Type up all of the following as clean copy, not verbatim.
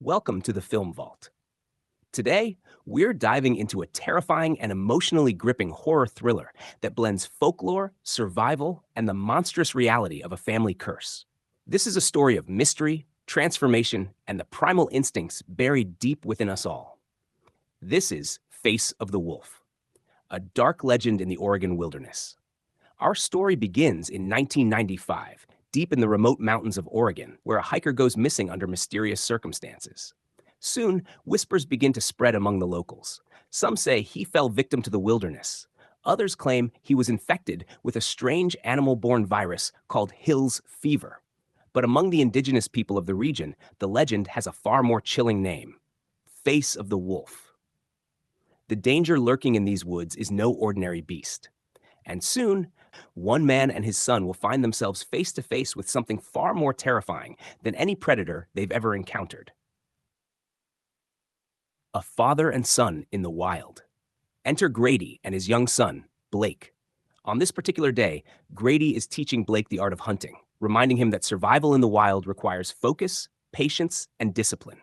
Welcome to the Film Vault. Today, we're diving into a terrifying and emotionally gripping horror thriller that blends folklore, survival, and the monstrous reality of a family curse. This is a story of mystery, transformation, and the primal instincts buried deep within us all. This is Face of the Wolf, a dark legend in the Oregon wilderness. Our story begins in 1995, deep in the remote mountains of Oregon, where a hiker goes missing under mysterious circumstances. Soon, whispers begin to spread among the locals. Some say he fell victim to the wilderness. Others claim he was infected with a strange animal-borne virus called Hill's fever. But among the indigenous people of the region, the legend has a far more chilling name: Face of the Wolf. The danger lurking in these woods is no ordinary beast. And soon, one man and his son will find themselves face to face with something far more terrifying than any predator they've ever encountered. A father and son in the wild. Enter Grady and his young son, Blake. On this particular day, Grady is teaching Blake the art of hunting, reminding him that survival in the wild requires focus, patience, and discipline.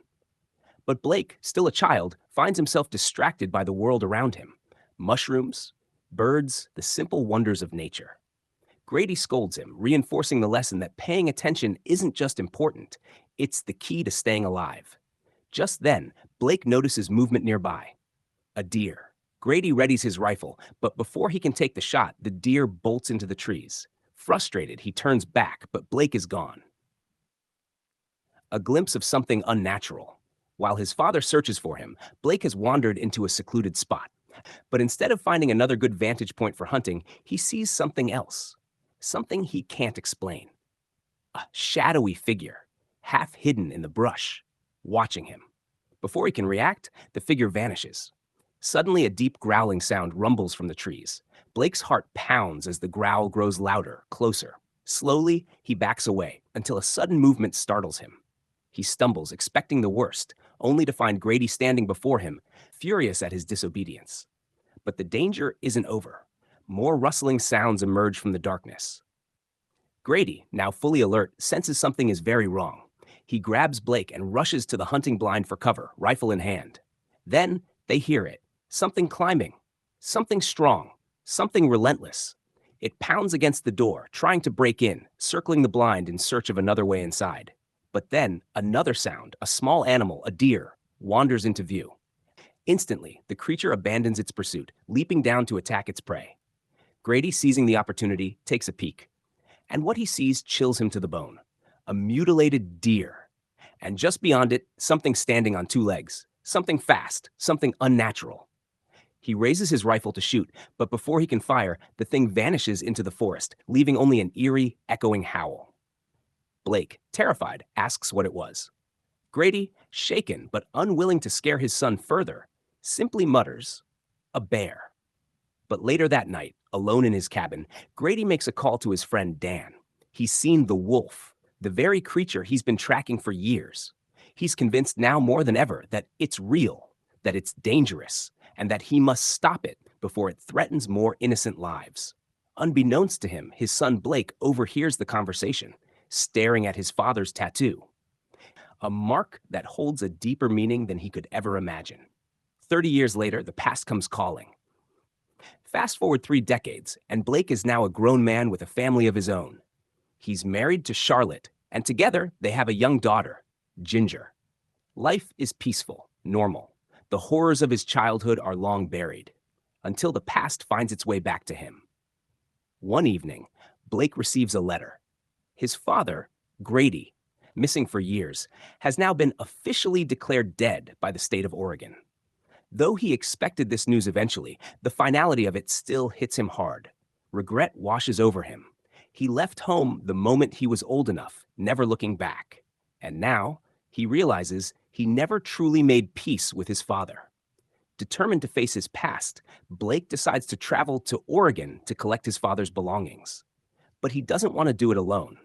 But Blake, still a child, finds himself distracted by the world around him: mushrooms, birds, the simple wonders of nature. Grady scolds him, reinforcing the lesson that paying attention isn't just important, it's the key to staying alive. Just then, Blake notices movement nearby: a deer. Grady readies his rifle, but before he can take the shot, the deer bolts into the trees. Frustrated, he turns back, but Blake is gone. A glimpse of something unnatural. While his father searches for him, Blake has wandered into a secluded spot. But instead of finding another good vantage point for hunting, he sees something else. Something he can't explain. A shadowy figure, half hidden in the brush, watching him. Before he can react, the figure vanishes. Suddenly, a deep growling sound rumbles from the trees. Blake's heart pounds as the growl grows louder, closer. Slowly, he backs away until a sudden movement startles him. He stumbles, expecting the worst, only to find Grady standing before him, furious at his disobedience. But the danger isn't over. More rustling sounds emerge from the darkness. Grady, now fully alert, senses something is very wrong. He grabs Blake and rushes to the hunting blind for cover, rifle in hand. Then they hear it. Something climbing. Something strong. Something relentless. It pounds against the door, trying to break in, circling the blind in search of another way inside. But then another sound, a small animal, a deer, wanders into view. Instantly, the creature abandons its pursuit, leaping down to attack its prey. Grady, seizing the opportunity, takes a peek. And what he sees chills him to the bone: a mutilated deer. And just beyond it, something standing on two legs. Something fast, something unnatural. He raises his rifle to shoot, but before he can fire, the thing vanishes into the forest, leaving only an eerie, echoing howl. Blake, terrified, asks what it was. Grady, shaken but unwilling to scare his son further, simply mutters, "A bear." But later that night, alone in his cabin, Grady makes a call to his friend Dan. He's seen the wolf, the very creature he's been tracking for years. He's convinced now more than ever that it's real, that it's dangerous, and that he must stop it before it threatens more innocent lives. Unbeknownst to him, his son Blake overhears the conversation, staring at his father's tattoo, a mark that holds a deeper meaning than he could ever imagine. 30 years later, the past comes calling. Fast forward 3 decades, and Blake is now a grown man with a family of his own. He's married to Charlotte, and together they have a young daughter, Ginger. Life is peaceful, normal. The horrors of his childhood are long buried, until the past finds its way back to him. One evening, Blake receives a letter. His father, Grady, missing for years, has now been officially declared dead by the state of Oregon. Though he expected this news eventually, the finality of it still hits him hard. Regret washes over him. He left home the moment he was old enough, never looking back. And now, he realizes he never truly made peace with his father. Determined to face his past, Blake decides to travel to Oregon to collect his father's belongings. But he doesn't want to do it alone.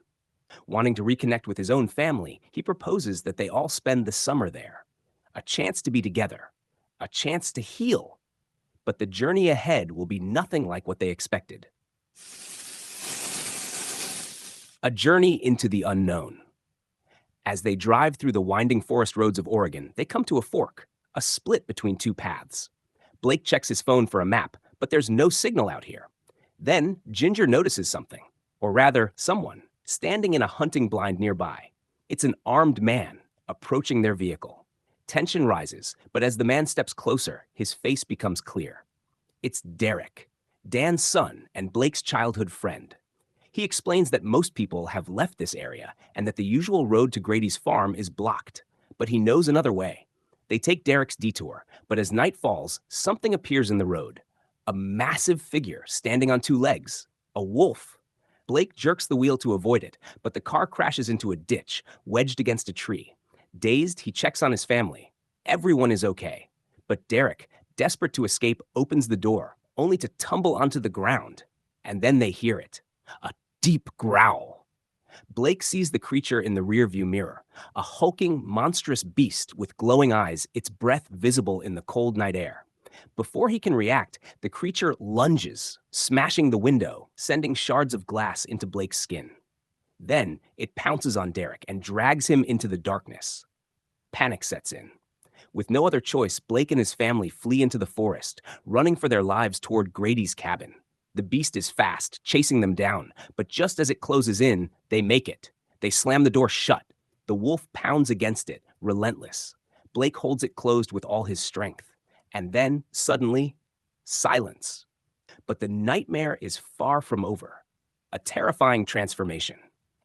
Wanting to reconnect with his own family, he proposes that they all spend the summer there. A chance to be together. A chance to heal. But the journey ahead will be nothing like what they expected. A journey into the unknown. As they drive through the winding forest roads of Oregon, they come to a fork, a split between two paths. Blake checks his phone for a map, but there's no signal out here. Then Ginger notices something, or rather, someone, standing in a hunting blind nearby. It's an armed man approaching their vehicle. Tension rises, but as the man steps closer, his face becomes clear. It's Derek, Dan's son and Blake's childhood friend. He explains that most people have left this area and that the usual road to Grady's farm is blocked, but he knows another way. They take Derek's detour, but as night falls, something appears in the road. A massive figure standing on two legs, a wolf. Blake jerks the wheel to avoid it, but the car crashes into a ditch, wedged against a tree. Dazed, he checks on his family. Everyone is okay. But Derek, desperate to escape, opens the door, only to tumble onto the ground. And then they hear it. A deep growl. Blake sees the creature in the rearview mirror, a hulking, monstrous beast with glowing eyes, its breath visible in the cold night air. Before he can react, the creature lunges, smashing the window, sending shards of glass into Blake's skin. Then it pounces on Derek and drags him into the darkness. Panic sets in. With no other choice, Blake and his family flee into the forest, running for their lives toward Grady's cabin. The beast is fast, chasing them down, but just as it closes in, they make it. They slam the door shut. The wolf pounds against it, relentless. Blake holds it closed with all his strength. And then, suddenly, silence. But the nightmare is far from over. A terrifying transformation.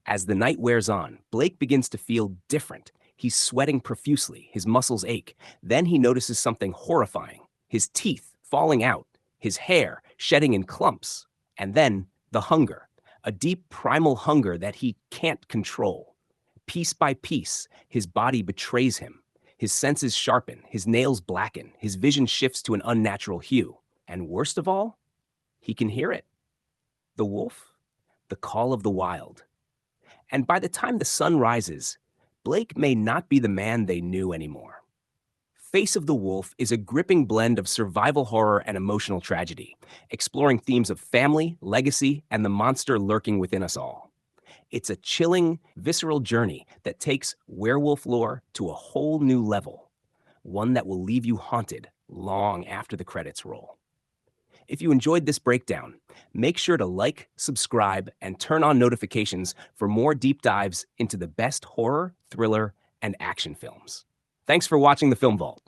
As the night wears on, Blake begins to feel different. He's sweating profusely, his muscles ache. Then he notices something horrifying. His teeth falling out, his hair shedding in clumps. And then the hunger, a deep primal hunger that he can't control. Piece by piece, his body betrays him. His senses sharpen, his nails blacken, his vision shifts to an unnatural hue. And worst of all, he can hear it. The wolf, the call of the wild. And by the time the sun rises, Blake may not be the man they knew anymore. Face of the Wolf is a gripping blend of survival horror and emotional tragedy, exploring themes of family, legacy, and the monster lurking within us all. It's a chilling, visceral journey that takes werewolf lore to a whole new level, one that will leave you haunted long after the credits roll. If you enjoyed this breakdown, make sure to like, subscribe, and turn on notifications for more deep dives into the best horror, thriller, and action films. Thanks for watching The Film Vault.